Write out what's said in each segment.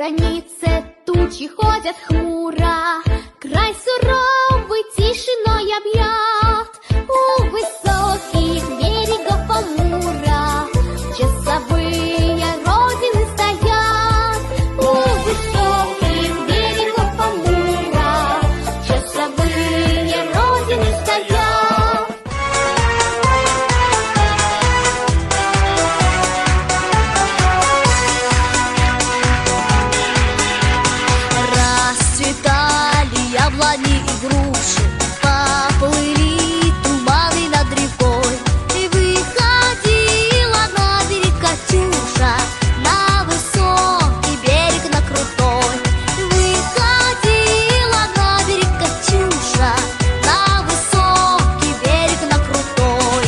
границе тучи ходят хмуро, край суровый тишиной объят. У высоких берегов Амура часовые родины стоят. У высоких берегов Амура часовые родины стоят. Расцветали яблони и груши, поплыли туманы над рекой, и выходила на берег Катюша, на высокий берег, на крутой. Выходила на берег Катюша, на высокий берег, на крутой.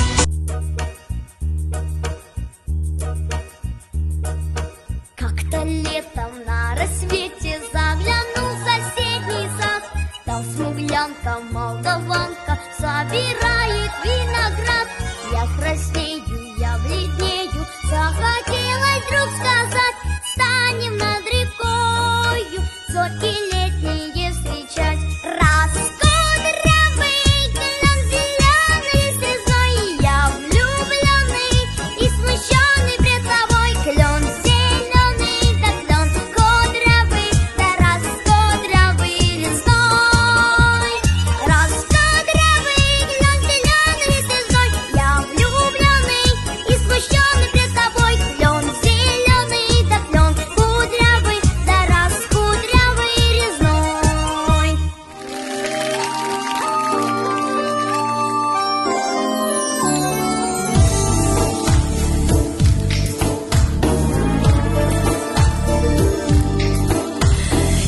Как-то летом на рассвете заглянул в соседний сад. Там смуглянка, молдаванка собирает виноград. Я краснею, я бледнею, захотелось вдруг сказать: станем над рекою зорьки летние встречать. Раскудрявый клен зеленый слезой, я влюбленный и смущенный пред тобой. Клен зеленый, да клен кудрявый, да раскудрявый лесной. Раскудрявый клен зеленый слезой, я влюбленный и смущенный пред тобой. Клен зеленый, да клен кудрявый, да раскудрявый резной.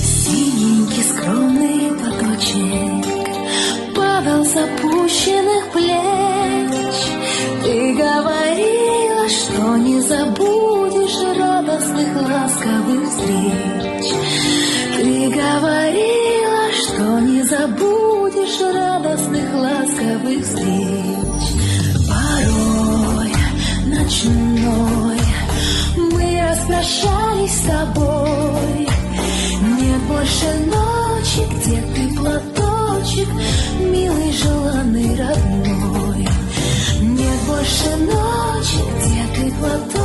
Синенький скромный платочек падал с опущенных плеч. Ты говорила, что не забудешь радостных ласковых встреч. Ты говорила, что не забудешь радостных ласковых встреч. Порой ночной мы распрощались с тобой. Нет больше ночи, где ты, платочек, милый, желанный, родной. Нет больше ночи, где ты, платочек,